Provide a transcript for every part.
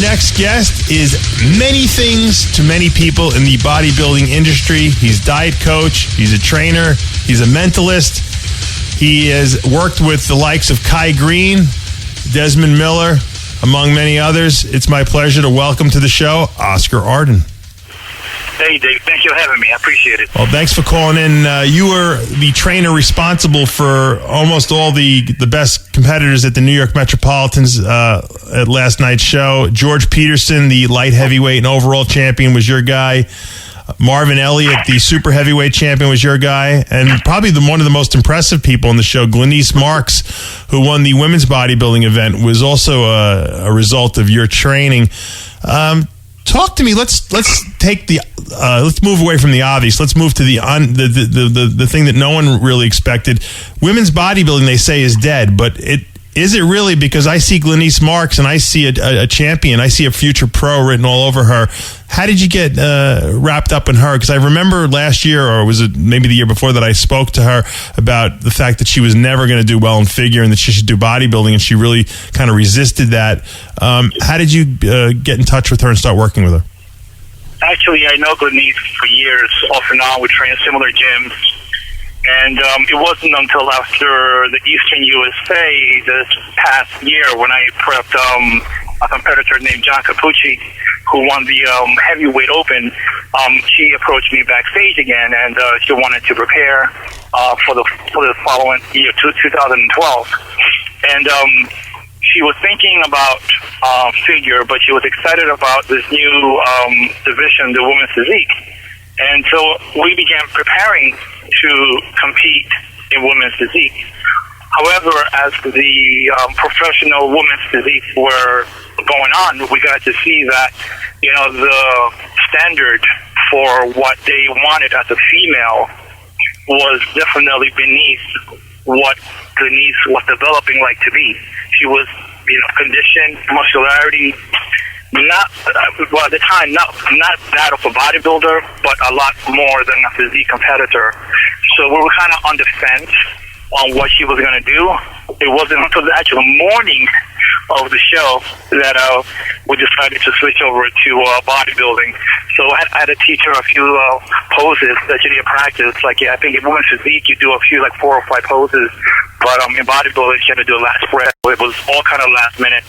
next guest is many things to many people in the bodybuilding industry. He's a diet coach, he's a trainer, he's a mentalist. He has worked with the likes of Greene, Desmond Miller, among many others. It's my pleasure to welcome to the show Oscar Arden. Hey, Dave. Thank you for having me. I appreciate it. Well, thanks for calling in. You were the trainer responsible for almost all the best competitors at the New York Metropolitans at last night's show. George Peterson, the light heavyweight and overall champion, was your guy. Marvin Elliott, the super heavyweight champion, was your guy. And probably one of the most impressive people on the show, Glenise Marx, who won the women's bodybuilding event, was also a result of your training. Talk to me. Let's take let's move away from the obvious. Let's move to the thing that no one really expected. Women's bodybuilding, they say, is dead, but is it really? Because I see Glenise Marx and I see a champion. I see a future pro written all over her. How did you get wrapped up in her? Because I remember last year, or was it maybe the year before, that I spoke to her about the fact that she was never going to do well in figure and that she should do bodybuilding, and she really kind of resisted that. How did you get in touch with her and start working with her? Actually, I know Glenise for years. Off and on, we trained similar gyms. And it wasn't until after the Eastern USA this past year when I prepped a competitor named John Capucci, who won the heavyweight open. She approached me backstage again, and she wanted to prepare for the following year, 2012. And she was thinking about figure, but she was excited about this new division, the women's physique. And so we began preparing to compete in women's physique. However, as the professional women's physique were going on, we got to see that, the standard for what they wanted as a female was definitely beneath what Glenise was developing like to be. She was, conditioned, muscularity, at the time, not that of a bodybuilder, but a lot more than a physique competitor. So we were kind of on the fence on what she was going to do. It wasn't until the actual morning of the show that we decided to switch over to bodybuilding. So I had to teach her a few poses that you need to practice. I think in women's physique, you do a few, 4 or 5 poses. But in bodybuilding, she had to do a last spread. It was all kind of last minute,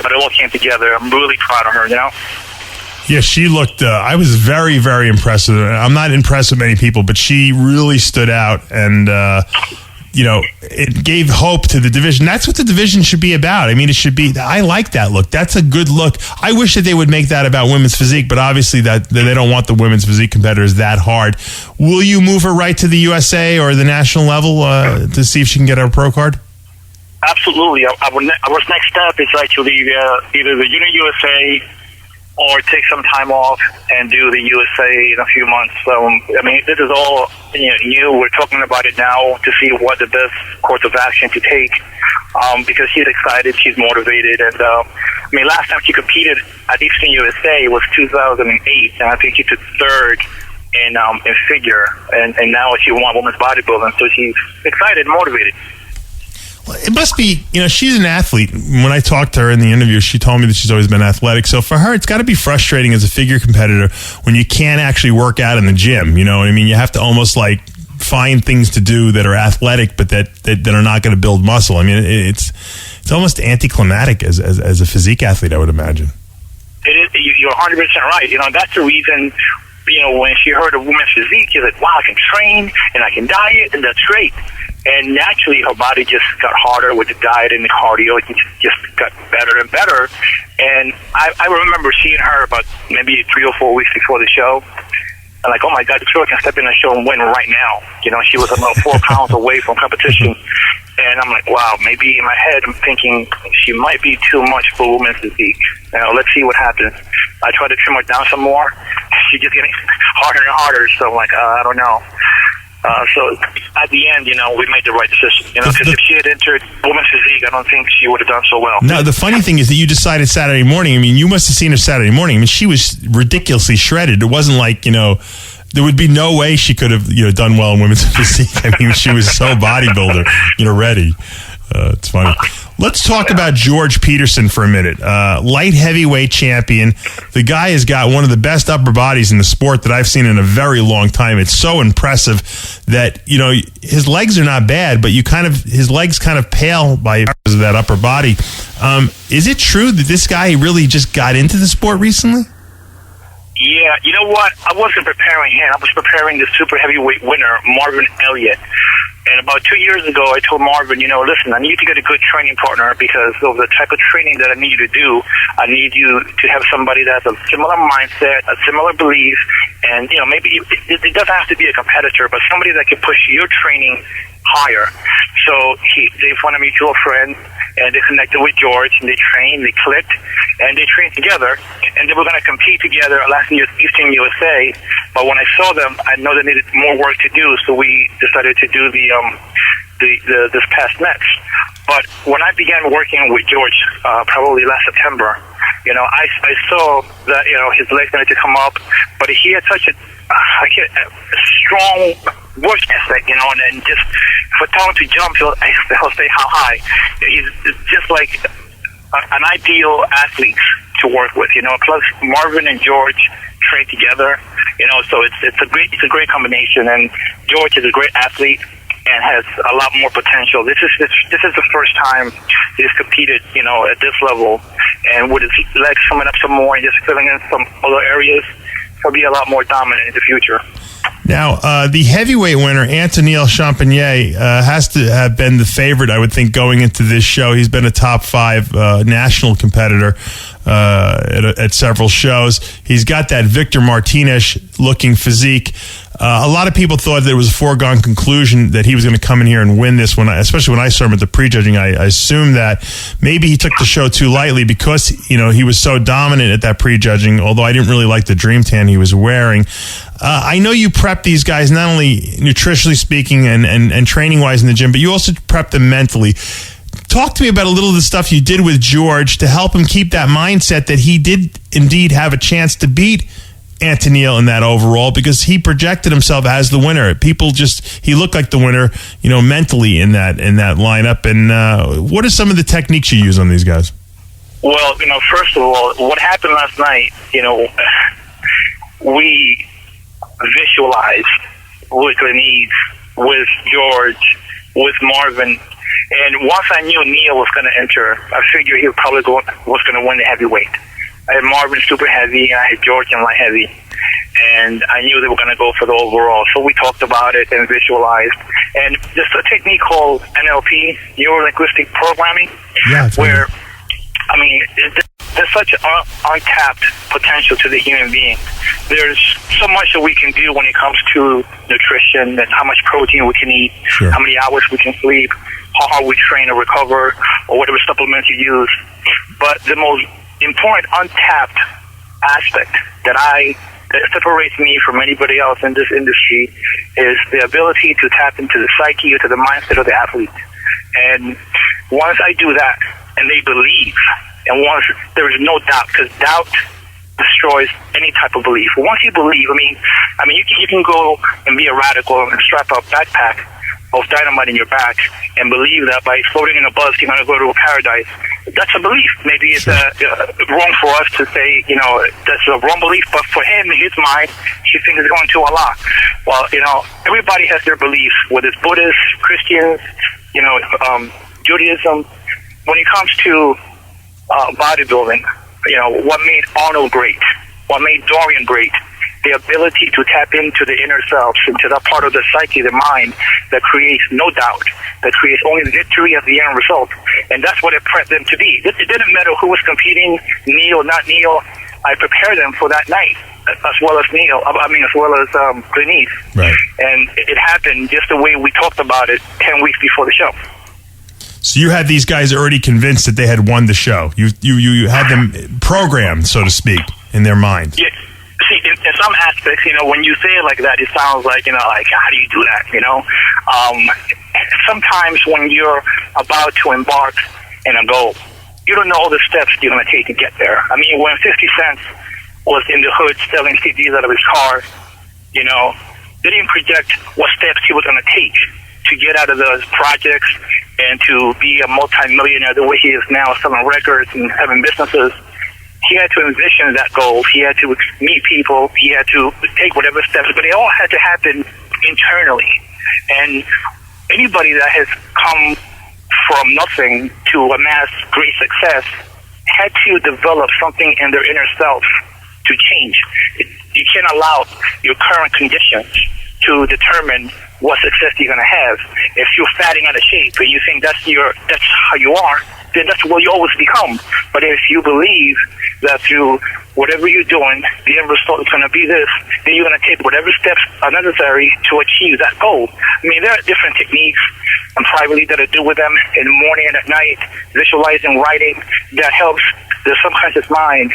but it all came together. I'm really proud of her, Yeah, she looked, I was very, very impressed with her. I'm not impressed with many people, but she really stood out, and, it gave hope to the division. That's what the division should be about. I mean, it should be, I like that look. That's a good look. I wish that they would make that about women's physique, but obviously that they don't want the women's physique competitors that hard. Will you move her right to the USA or the national level to see if she can get her pro card? Absolutely. Our next step is actually either the Junior USA or take some time off and do the USA in a few months. So, this is all new. We're talking about it now to see what the best course of action to take because she's excited, she's motivated. And, last time she competed at Eastern USA was 2008, and I think she took third in figure. And now she won women's bodybuilding, so she's excited and motivated. It must be, she's an athlete. When I talked to her in the interview, she told me that she's always been athletic. So for her, it's got to be frustrating as a figure competitor when you can't actually work out in the gym. You know what I mean? You have to almost find things to do that are athletic, but that are not going to build muscle. I mean, it's almost anticlimactic as a physique athlete, I would imagine. It is. You're 100% right. That's the reason. When she heard of women's physique, she's like, wow, I can train and I can diet, and that's great. And naturally, her body just got harder with the diet and the cardio. It just got better and better. And I remember seeing her about maybe 3 or 4 weeks before the show. I'm like, oh my God, this girl can step in the show and win right now. She was about 4 pounds away from competition. And I'm like, wow, maybe in my head I'm thinking she might be too much for women's physique. Let's see what happens. I tried to trim her down some more. She's just getting harder and harder. So I'm like, I don't know. So at the end, we made the right decision. Because if she had entered women's physique, I don't think she would have done so well. No, the funny thing is that you decided Saturday morning. I mean, you must have seen her Saturday morning. I mean, she was ridiculously shredded. It wasn't like, there would be no way she could have, done well in women's physique. I mean, she was so bodybuilder, ready. It's funny. Let's talk about George Peterson for a minute. Light heavyweight champion. The guy has got one of the best upper bodies in the sport that I've seen in a very long time. It's so impressive that, you know, his legs are not bad, but his legs kind of pale by because of that upper body. Is it true that this guy really just got into the sport recently? Yeah, you know what? I wasn't preparing him. I was preparing the super heavyweight winner, Marvin Elliott. And about 2 years ago, I told Marvin, you know, listen, I need to get a good training partner because of the type of training that I need you to do. I need you to have somebody that has a similar mindset, a similar belief, and, you know, maybe it doesn't have to be a competitor, but somebody that can push your training higher. So they found a mutual friend, and they connected with George, and they trained, they clicked, and they trained together, and they were going to compete together last year's Eastern USA. But when I saw them, I know they needed more work to do, so we decided to do this past next. But when I began working with George, probably last September, you know, I saw that, you know, his legs needed to come up, but he had such a strong work ethic, you know, and just for telling him to jump, he'll say how high. He's just like an ideal athlete to work with, you know. Plus Marvin and George train together, you know, so it's a great combination. And George is a great athlete and has a lot more potential. This is the first time he's competed, you know, at this level, and with his legs coming up some more and just filling in some other areas, he'll be a lot more dominant in the future. Now, the heavyweight winner, Antonio Champagnier, has to have been the favorite, I would think, going into this show. He's been a top 5 national competitor at several shows. He's got that Victor Martinez-looking physique. A lot of people thought that it was a foregone conclusion that he was going to come in here and win this one, especially when I saw him at the prejudging. I assumed that maybe he took the show too lightly because, you know, he was so dominant at that prejudging, although I didn't really like the dream tan he was wearing. I know you prep these guys not only nutritionally speaking and training-wise in the gym, but you also prep them mentally. Talk to me about a little of the stuff you did with George to help him keep that mindset that he did indeed have a chance to beat Antonio in that overall, because he projected himself as the winner. He looked like the winner, you know, mentally in that lineup. And what are some of the techniques you use on these guys? Well, you know, first of all, what happened last night, you know, we visualized with Glenise, with George, with Marvin, and once I knew Neil was going to enter, I figured he was going to win the heavyweight. I had Marvin super heavy, and I had George in light heavy, and I knew they were going to go for the overall. So we talked about it and visualized, and there's a technique called NLP, neuro-linguistic programming, where, I mean, there's such untapped potential to the human being. There's so much that we can do when it comes to nutrition, and how much protein we can eat, how many hours we can sleep, how hard we train or recover, or whatever supplements you use. But the most important untapped aspect that separates me from anybody else in this industry is the ability to tap into the psyche or to the mindset of the athlete. And once I do that, and they believe, and once there is no doubt, because doubt destroys any type of belief. Once you believe, I mean, you can go and be a radical and strap a backpack of dynamite in your back and believe that by floating in a bus you're going to go to a paradise. That's a belief. Maybe it's wrong for us to say, you know, that's a wrong belief, but for him, in his mind, he thinks it's going to Allah. Well, you know, everybody has their beliefs, whether it's Buddhists, Christians, you know, Judaism. When it comes to bodybuilding, you know, what made Arnold great, what made Dorian great, the ability to tap into the inner self, into that part of the psyche, the mind, that creates no doubt, that creates only victory as the end result. And that's what it prepped them to be. It didn't matter who was competing, Neil, not Neil. I prepared them for that night, as well as Glenise. Right. And it happened just the way we talked about it 10 weeks before the show. So you had these guys already convinced that they had won the show. You had them programmed, so to speak, in their mind. Yeah. See, in some aspects, you know, when you say it like that, it sounds like, you know, like, how do you do that, you know? Sometimes when you're about to embark in a goal, you don't know all the steps you're going to take to get there. I mean, when 50 Cent was in the hood selling CDs out of his car, you know, they didn't project what steps he was going to take to get out of those projects and to be a multi-millionaire the way he is now, selling records and having businesses, he had to envision that goal. He had to meet people. He had to take whatever steps, but it all had to happen internally. And anybody that has come from nothing to amass great success had to develop something in their inner self to change. You can't allow your current conditions to determine what success you're going to have. If you're fatting out of shape and you think that's how you are, then that's what you always become. But if you believe that through whatever you're doing, the end result is going to be this, then you're going to take whatever steps are necessary to achieve that goal. I mean, there are different techniques privately that I do with them in the morning and at night, visualizing, writing, that helps the subconscious mind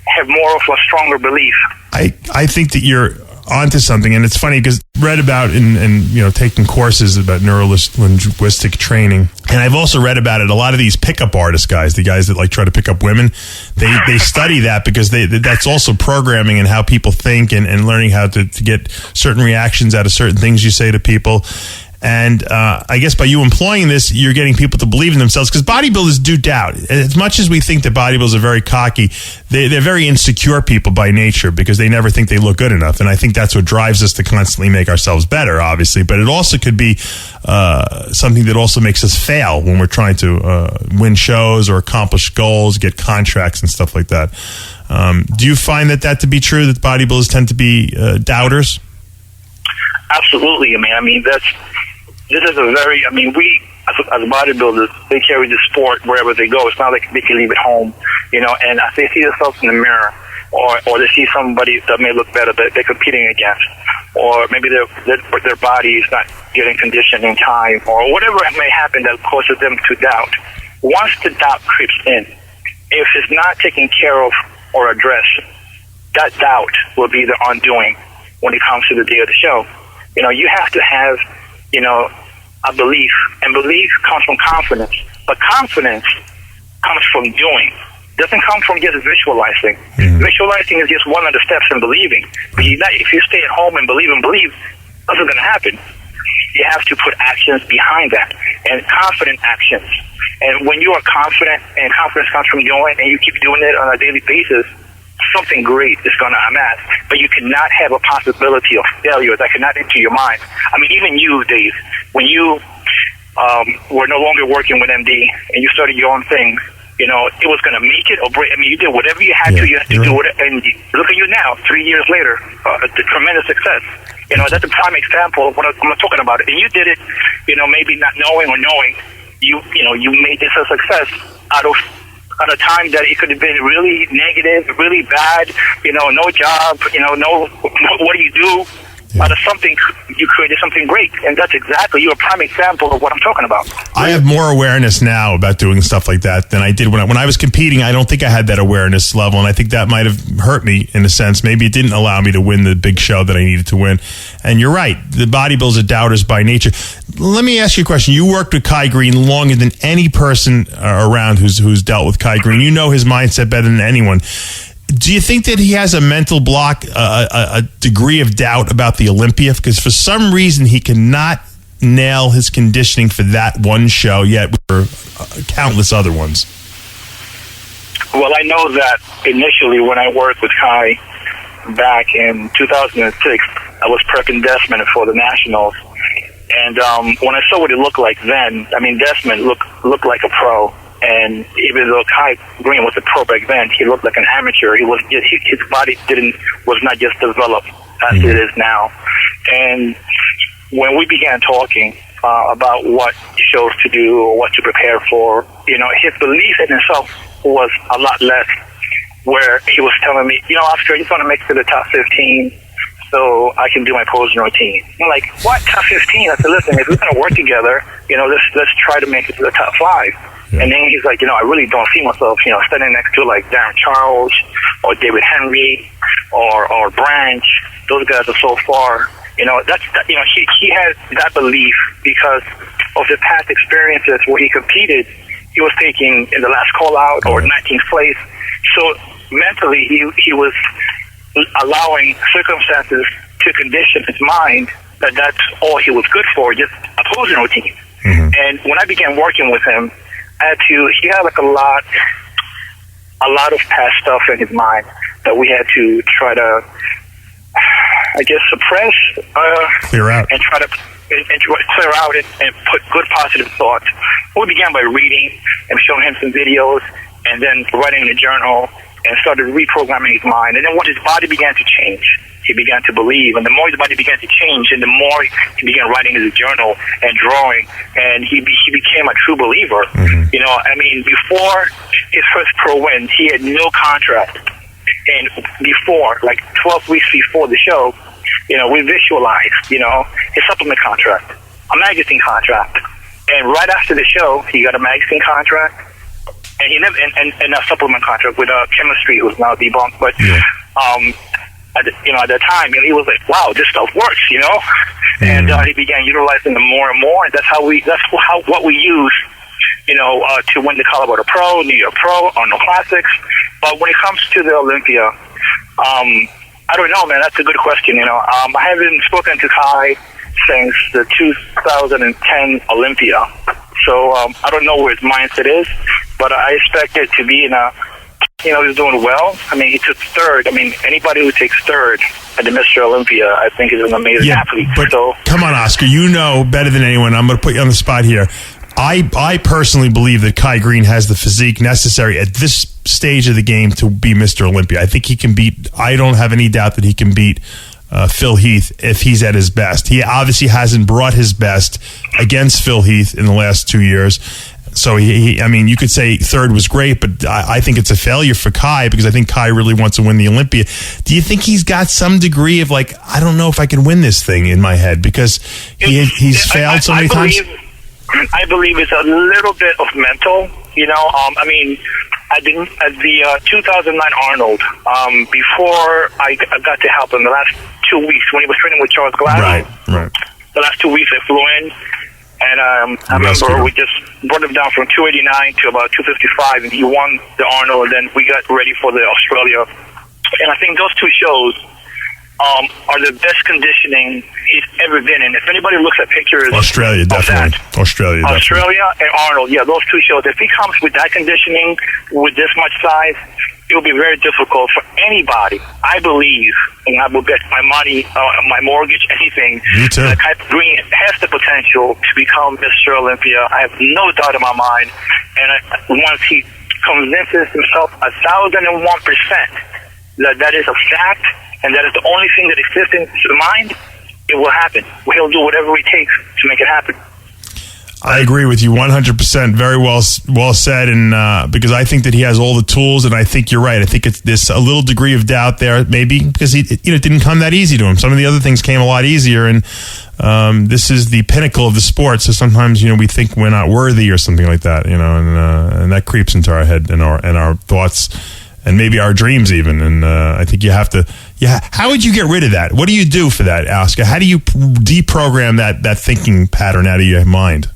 have more of a stronger belief. I think that you're onto something, and it's funny because read about and taking courses about neuro-linguistic training, and I've also read about it. A lot of these pickup artist guys, the guys that like try to pick up women, they study that because that's also programming and how people think and learning how to get certain reactions out of certain things you say to people. And I guess by you employing this, you're getting people to believe in themselves, because bodybuilders do doubt. As much as we think that bodybuilders are very cocky, they're very insecure people by nature, because they never think they look good enough. And I think that's what drives us to constantly make ourselves better, obviously. But it also could be something that also makes us fail when we're trying to win shows or accomplish goals, get contracts and stuff like that. Do you find that to be true, that bodybuilders tend to be doubters? Absolutely. This is we, as bodybuilders, they carry the sport wherever they go. It's not like they can leave it home, and if they see themselves in the mirror, or they see somebody that may look better that they're competing against, or maybe their body is not getting conditioned in time, or whatever may happen that causes them to doubt. Once the doubt creeps in, if it's not taken care of or addressed, that doubt will be the undoing when it comes to the day of the show. You have to have a belief, and belief comes from confidence, but confidence comes from doing. It doesn't come from just visualizing. Mm-hmm. Visualizing is just one of the steps in believing. But if you stay at home and believe, nothing's going to happen. You have to put actions behind that, and confident actions. And when you are confident, and confidence comes from doing, and you keep doing it on a daily basis, something great is going to amass. But you cannot have a possibility of failure that cannot enter your mind. Even you, Dave, when you were no longer working with MD and you started your own thing, it was going to make it or break. You did whatever you had to. You had to do it. And look at you now, 3 years later, the tremendous success. That's a prime example of what I'm talking about. And you did it, maybe not knowing or knowing. You made this a success out of at a time that it could have been really negative, really bad, no job, what do you do? Out of something, you created something great. And that's exactly, you're a prime example of what I'm talking about. I have more awareness now about doing stuff like that than I did when I was competing. I don't think I had that awareness level, and I think that might have hurt me in a sense. Maybe it didn't allow me to win the big show that I needed to win. And you're right, the bodybuilders are doubters by nature. Let me ask you a question. You worked with Kai Greene longer than any person around who's dealt with Kai Greene. You know his mindset better than anyone. Do you think that he has a mental block, a degree of doubt about the Olympia? Because for some reason he cannot nail his conditioning for that one show, yet for countless other ones. Well, I know that initially when I worked with Kai back in 2006, I was prepping Desmond for the Nationals. And when I saw what it looked like then, Desmond looked like a pro. And even though Kai Greene was a pro back then, he looked like an amateur. His body was not just developed as it is now. And when we began talking about what shows to do or what to prepare for, his belief in himself was a lot less. Where he was telling me, Oscar, I just want to make it to the top 15 so I can do my posing routine. I'm like, what, top 15? I said, listen, if we're going to work together, let's try to make it to the top 5. Yeah. And then he's like, I really don't see myself, standing next to like Darren Charles or David Henry or Branch. Those guys are so far. He had that belief because of the past experiences where he competed. He was taking in the last call out or 19th place. So mentally, he was allowing circumstances to condition his mind that that's all he was good for, just a posing routine. Mm-hmm. And when I began working with him, he had like a lot of past stuff in his mind that we had to try to, I guess, suppress, clear out, and try to clear out and put good positive thoughts. We began by reading and showing him some videos, and then writing in a journal, and started reprogramming his mind. And then when his body began to change, he began to believe. And the more his body began to change, and the more he began writing in his journal and drawing, and he became a true believer. Mm-hmm. You know, I mean, before his first pro win, he had no contract. And before, like 12 weeks before the show, you know, we visualized, you know, his supplement contract, a magazine contract. And right after the show, he got a magazine contract. And he never, and a supplement contract with chemistry, who's now debunked. But at the time, he was like, "Wow, this stuff works," you know. And he began utilizing them more and more. And that's what we use, you know, to win the Colorado Pro, New York Pro, on the Classics. But when it comes to the Olympia, I don't know, man. That's a good question. You know, I haven't spoken to Kai since the 2010 Olympia, so I don't know where his mindset is. But I expect it to be he's doing well. I mean, he took third. I mean, anybody who takes third at the Mr. Olympia, I think, is an amazing athlete. But so, come on, Oscar, you know better than anyone. I'm going to put you on the spot here. I personally believe that Kai Greene has the physique necessary at this stage of the game to be Mr. Olympia. I think he can beat, I don't have any doubt that he can beat Phil Heath if he's at his best. He obviously hasn't brought his best against Phil Heath in the last 2 years. So, I mean, you could say third was great, but I think it's a failure for Kai because I think Kai really wants to win the Olympia. Do you think he's got some degree of, like, I don't know if I can win this thing in my head because he's failed so many times? I believe it's a little bit of mental, you know. I mean, at the 2009 Arnold, before I got to help him the last 2 weeks when he was training with Charles Gladwell. Right. The last 2 weeks I flew in. And I remember we just brought him down from 289 to about 255, and he won the Arnold, and then we got ready for the Australia. And I think those two shows are the best conditioning he's ever been in. If anybody looks at pictures Australia, definitely. Australia and Arnold, yeah, those two shows. If he comes with that conditioning, with this much size, it will be very difficult for anybody, I believe, and I will bet my money, my mortgage, anything, that Kai Greene has the potential to become Mr. Olympia. I have no doubt in my mind. And once he convinces himself 1,001% that is a fact, and that is the only thing that exists in his mind, it will happen. He'll do whatever it takes to make it happen. I agree with you 100%. Very well said, and because I think that he has all the tools, and I think you're right. I think there's a little degree of doubt there, maybe because it didn't come that easy to him. Some of the other things came a lot easier, and this is the pinnacle of the sport. So sometimes we think we're not worthy or something like that, and that creeps into our head and our thoughts. And maybe our dreams even. And I think you have to... How would you get rid of that? What do you do for that, Oscar? How do you deprogram that thinking pattern out of your mind?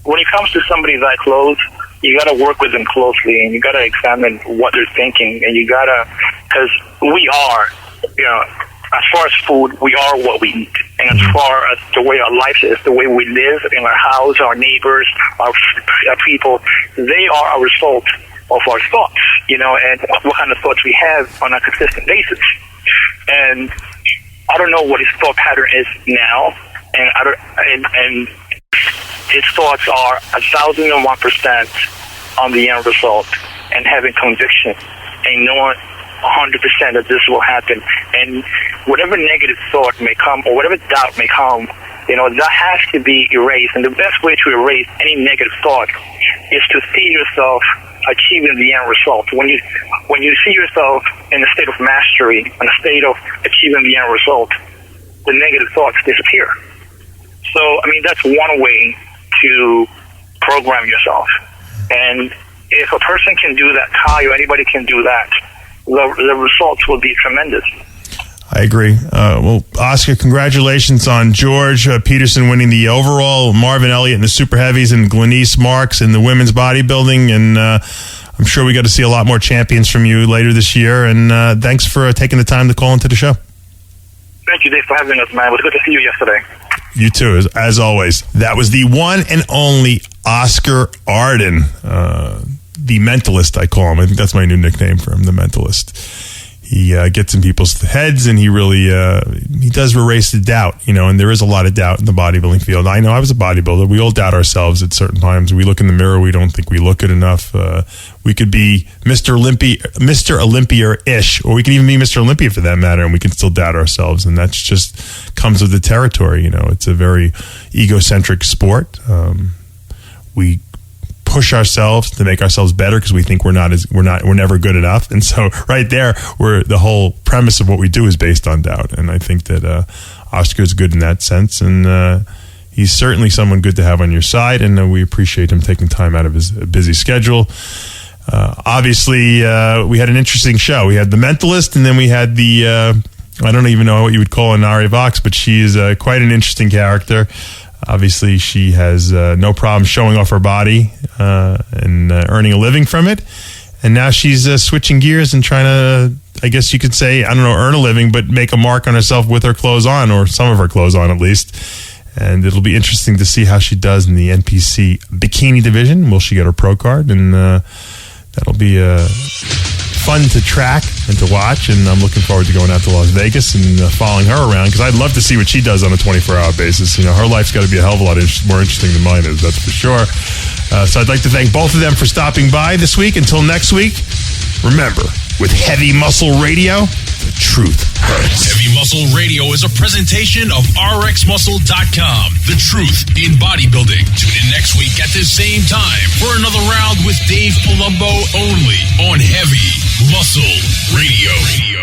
When it comes to somebody that close, you got to work with them closely, and you got to examine what they're thinking, and you got to... Because we are, as far as food, we are what we eat. And as far as the way our life is, the way we live in our house, our neighbors, our people, they are a result of our thoughts, and what kind of thoughts we have on a consistent basis. And I don't know what his thought pattern is now, and his thoughts are 1,001% on the end result, and having conviction, and knowing 100% that this will happen. And whatever negative thought may come, or whatever doubt may come, that has to be erased. And the best way to erase any negative thought is to see yourself achieving the end result. When you see yourself in a state of mastery, in a state of achieving the end result, the negative thoughts disappear. So, that's one way to program yourself. And if a person can do that, Kai or anybody can do that, the results will be tremendous. I agree. Well, Oscar, congratulations on George Peterson winning the overall, Marvin Elliott in the super heavies, and Glenise Marx in the women's bodybuilding. And I'm sure we got to see a lot more champions from you later this year. And thanks for taking the time to call into the show. Thank you, Dave, for having us, man. It was good to see you yesterday. You too, as always. That was the one and only Oscar Arden, the mentalist, I call him. I think that's my new nickname for him, the mentalist. He gets in people's heads, and he really he does erase the doubt, and there is a lot of doubt in the bodybuilding field. I know I was a bodybuilder. We all doubt ourselves at certain times. We look in the mirror. We don't think we look good enough. We could be Mr. Olympia-ish, or we could even be Mr. Olympia for that matter, and we can still doubt ourselves, and that's just comes with the territory. It's a very egocentric sport. We push ourselves to make ourselves better because we think we're never good enough, and so right there, the whole premise of what we do is based on doubt. And I think that Oscar's good in that sense, and he's certainly someone good to have on your side, and we appreciate him taking time out of his busy schedule. Obviously, we had an interesting show. We had the mentalist, and then we had the I don't even know what you would call an Ari Vox, but she is quite an interesting character. Obviously, she has no problem showing off her body and earning a living from it. And now she's switching gears and trying to, I guess you could say, earn a living, but make a mark on herself with her clothes on, or some of her clothes on at least. And it'll be interesting to see how she does in the NPC bikini division. Will she get her pro card? And that'll be fun to track and to watch, and I'm looking forward to going out to Las Vegas and following her around, because I'd love to see what she does on a 24-hour basis. Her life's got to be a hell of a lot more interesting than mine is, that's for sure. So I'd like to thank both of them for stopping by this week. Until next week, remember, with Heavy Muscle Radio, the truth hurts. Heavy Muscle Radio is a presentation of RxMuscle.com. The truth in bodybuilding. Tune in next week at the same time for another round with Dave Palumbo only on Heavy Muscle Radio.